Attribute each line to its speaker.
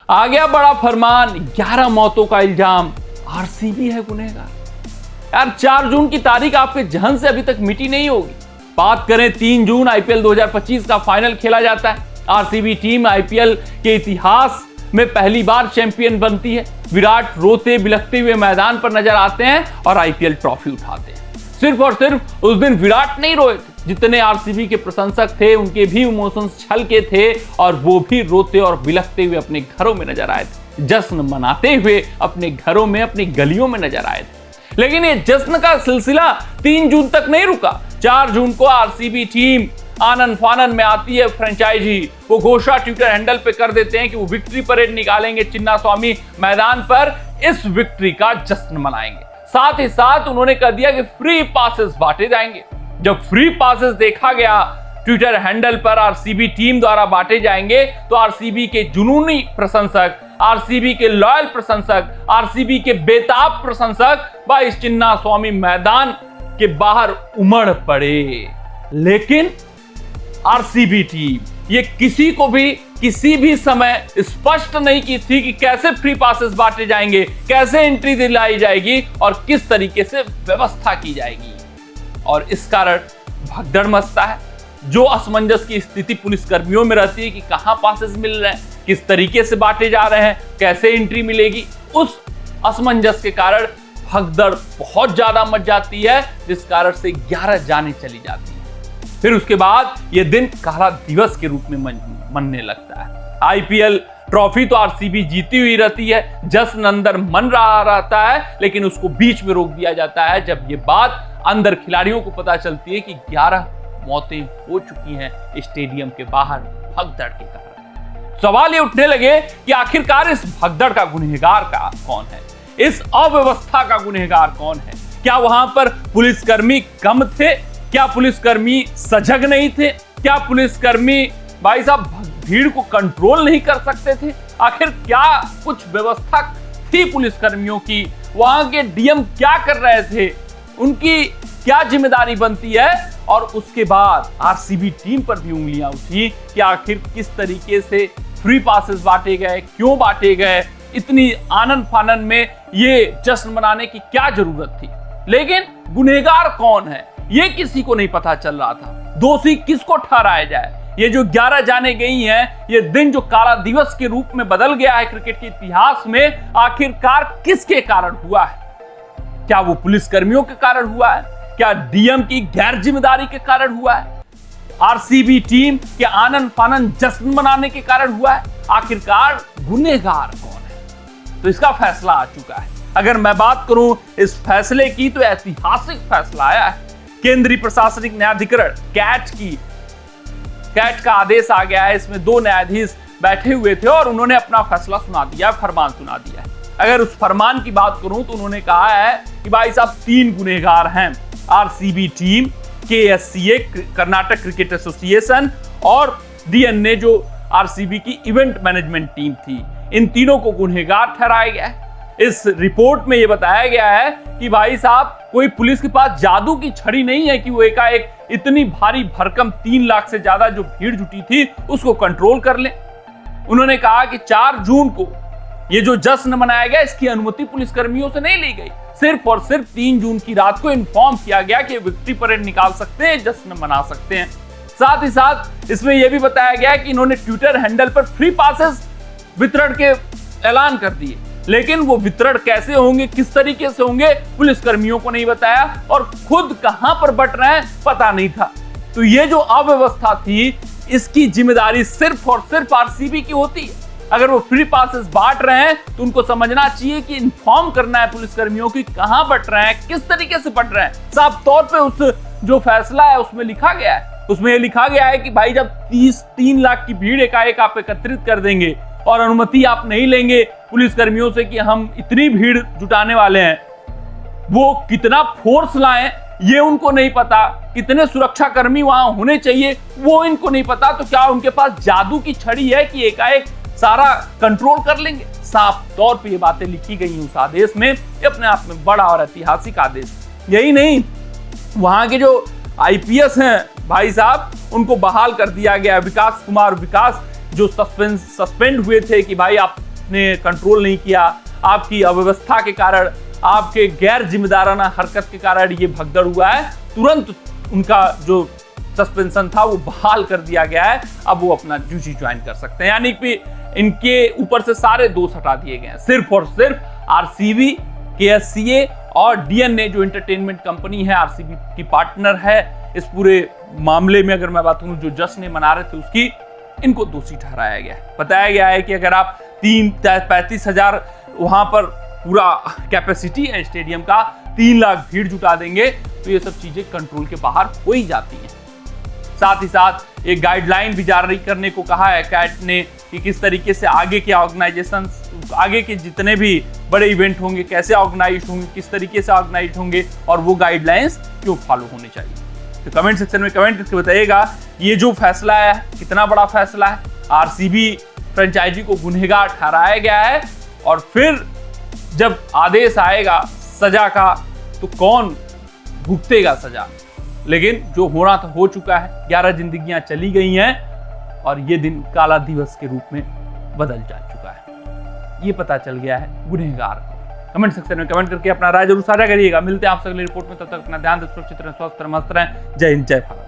Speaker 1: आ गया बड़ा फरमान, 11 मौतों का इल्जाम, आरसीबी है गुनहगार। यार 4 जून की तारीख आपके जहन से अभी तक मिटी नहीं होगी। बात करें 3 जून आईपीएल 2025 का फाइनल खेला जाता है। आरसीबी टीम आईपीएल के इतिहास में पहली बार चैंपियन बनती है। विराट रोते बिलखते हुए मैदान पर नजर आते हैं और आईपीएल ट्रॉफी उठाते हैं। सिर्फ और सिर्फ उस दिन विराट नहीं रोए थे, जितने आरसीबी के प्रशंसक थे उनके भी इमोशंस छलके थे और वो भी रोते और बिलखते हुए अपने घरों में नजर आए थे, जश्न मनाते हुए अपने घरों में अपनी गलियों में नजर आए थे। लेकिन ये जश्न का सिलसिला 3 जून तक नहीं रुका। 4 जून को आरसीबी टीम आनंद फानन में आती है। फ्रेंचाइजी वो घोषणा ट्विटर हैंडल पे कर देते हैं कि वो विक्ट्री परेड निकालेंगे चिन्नास्वामी मैदान पर, इस विक्ट्री का जश्न मनाएंगे। साथ ही साथ उन्होंने कह दिया कि फ्री पासेस बांटे जाएंगे। जब फ्री पासेस देखा गया ट्विटर हैंडल पर आरसीबी टीम द्वारा बांटे जाएंगे तो आरसीबी के जुनूनी प्रशंसक, आरसीबी के लॉयल प्रशंसक, आरसीबी के बेताब प्रशंसक भाई चिन्नास्वामी मैदान के बाहर उमड़ पड़े। लेकिन आरसीबी टीम ये किसी को भी किसी भी समय स्पष्ट नहीं की थी कि कैसे फ्री पासेस बांटे जाएंगे, कैसे एंट्री दिलाई जाएगी और किस तरीके से व्यवस्था की जाएगी। और इस कारण भगदड़ मचता है। जो असमंजस की स्थिति पुलिस कर्मियों में रहती है कि कहां पासेस मिल रहे हैं, किस तरीके से बांटे जा रहे हैं, कैसे एंट्री मिलेगी, उस असमंजस के कारण भगदड़ बहुत ज्यादा मच जाती है, जिस कारण से 11 जानें चली जाती है। फिर उसके बाद यह दिन काला दिवस के रूप में मनने लगता है। आईपीएल ट्रॉफी तो आरसीबी जीती हुई रहती है, जश्न अंदर मन रहा रहता है, लेकिन उसको बीच में रोक दिया जाता है जब ये बात अंदर खिलाड़ियों को पता चलती है कि 11 मौतें हो चुकी हैं स्टेडियम के बाहर भगदड़ के कारण। सवाल ये उठने लगे कि आखिरकार इस भगदड़ का गुनहगार कौन है, इस अव्यवस्था का गुनहगार कौन है? क्या वहां पर पुलिसकर्मी कम थे? क्या पुलिसकर्मी सजग नहीं थे? क्या पुलिसकर्मी भाई साहब भीड़ को कंट्रोल नहीं कर सकते थे? आखिर क्या कुछ व्यवस्था थी पुलिसकर्मियों की? वहां के डीएम क्या कर रहे थे? उनकी क्या जिम्मेदारी बनती है? और उसके बाद आरसीबी टीम पर भी उंगलियां उठी कि आखिर किस तरीके से फ्री पासेस बांटे गए, क्यों बांटे गए, इतनी आनंद फानन में ये जश्न मनाने की क्या जरूरत थी? लेकिन गुनहगार कौन है ये किसी को नहीं पता चल रहा था। दोषी किसको ठहराया जाए? ये जो 11 जाने गई हैं, ये दिन जो काला दिवस के रूप में बदल गया है क्रिकेट के इतिहास में, आखिरकार किसके कारण हुआ है? क्या वो पुलिसकर्मियों के कारण हुआ है? क्या डीएम की गैर जिम्मेदारी के कारण हुआ है? आरसीबी टीम के आनंद फानन जश्न मनाने के कारण हुआ है? आखिरकार गुनहगार कौन है? तो इसका फैसला आ चुका है। अगर मैं बात करूं इस फैसले की तो ऐतिहासिक फैसला आया है। केंद्रीय प्रशासनिक न्यायाधिकरण कैट का आदेश आ गया है। इसमें 2 न्यायाधीश बैठे हुए थे और उन्होंने अपना फैसला सुना दिया, फरमान सुना दिया है। अगर उस फरमान की बात करूं तो उन्होंने कहा है कि भाई साहब 3 गुनहगार हैं, RCB team, KSCA Karnataka cricket association और डीएनए जो आरसीबी की इवेंट मैनेजमेंट टीम थी, इन तीनों को गुनहगार ठहराया गया है। इस रिपोर्ट में यह बताया गया है कि भाई साहब कोई पुलिस के पास जादू की छड़ी नहीं है कि वो एकाएक इतनी भारी भरकम 3 लाख से ज्यादा जो भीड़ जुटी थी उसको कंट्रोल कर ले। उन्होंने कहा कि 4 जून को ये जो जश्न मनाया गया इसकी अनुमति पुलिसकर्मियों से नहीं ली गई। सिर्फ और सिर्फ 3 जून की रात को इन्फॉर्म किया गया कि विक्ट्री परेड निकाल सकते हैं, जश्न मना सकते हैं। साथ ही साथ इसमें यह भी बताया गया कि इन्होंने ट्विटर हैंडल पर फ्री पासेस वितरण के ऐलान कर दिए, लेकिन वो वितरण कैसे होंगे, किस तरीके से होंगे, पुलिसकर्मियों को नहीं बताया और खुद कहां पर बट रहे हैं पता नहीं था। तो ये जो अव्यवस्था थी इसकी जिम्मेदारी सिर्फ और सिर्फ आरसीबी की होती है। अगर वो फ्री पासेस बांट रहे हैं तो उनको समझना चाहिए कि इन्फॉर्म करना है पुलिसकर्मियों की कहां बट रहे हैं, किस तरीके से बट रहे हैं। साफ तौर पे उस जो फैसला है उसमें लिखा गया है, उसमें यह लिखा गया है कि भाई जब 3 लाख की भीड़ एकाएक आप एकत्रित कर देंगे और अनुमति आप नहीं लेंगे पुलिसकर्मियों से कि हम इतनी भीड़ जुटाने वाले हैं, वो कितना फोर्स लाएं ये उनको नहीं पता, कितने सुरक्षा कर्मी वहां होने चाहिए वो इनको नहीं पता, तो क्या उनके पास जादू की छड़ी है कि एकाएक सारा कंट्रोल कर लेंगे? साफ तौर पे ये बातें लिखी गई हैं उस आदेश में। ये अपने आप में बड़ा और ऐतिहासिक आदेश। यही नहीं, वहां के जो आईपीएस हैं भाई साहब उनको बहाल कर दिया गया। विकास जो सस्पेंड हुए थे कि भाई आप आपने कंट्रोल नहीं किया, आपकी अव्यवस्था के कारण, आपके गैर जिम्मेदाराना हरकत के कारण ये भगदड़ हुआ है, तुरंत उनका जो सस्पेंशन था वो बहाल कर दिया गया है। अब वो अपना ड्यूटी ज्वाइन कर सकते हैं, यानी कि इनके ऊपर से सारे दोष हटा दिए गए हैं। सिर्फ और सिर्फ आरसीबी, केएससीए और डीएनए जो एंटरटेनमेंट कंपनी है, आरसीबी की पार्टनर है इस पूरे मामले में, अगर मैं बात करूं जो जश्न मना रहे थे उसकी, इनको दोषी ठहराया गया है। बताया गया है कि अगर आप 35,000 वहां पर पूरा कैपेसिटी है स्टेडियम का, 3 लाख भीड़ जुटा देंगे तो ये सब चीजें कंट्रोल के बाहर हो ही जाती हैं। साथ ही साथ एक गाइडलाइन भी जारी करने को कहा है कैट ने कि किस तरीके से आगे के ऑर्गेनाइजेशन, आगे के जितने भी बड़े इवेंट होंगे कैसे ऑर्गेनाइज होंगे, किस तरीके से ऑर्गेनाइज होंगे और वो गाइडलाइंस क्यों फॉलो होने चाहिए। तो कमेंट सेक्शन में कमेंट करके बताइएगा ये जो फैसला है कितना बड़ा फैसला है। आरसीबी फ्रेंचाइजी को गुनहगार ठहराया गया है और फिर जब आदेश आएगा सजा का तो कौन भुगतेगा सजा। लेकिन जो होना था हो चुका है, 11 जिंदगियां चली गई हैं और ये दिन काला दिवस के रूप में बदल जा चुका है, ये पता चल गया है गुनहगार को। कमेंट सेक्शन में कमेंट करके अपना राय जरूर साझा करिएगा। मिलते हैं आपसे अगली रिपोर्ट में, तब तक अपना ध्यान रखें, सुरक्षित रहें, स्वस्थ रहें, मस्त रहें। जय हिंद, जय भारत।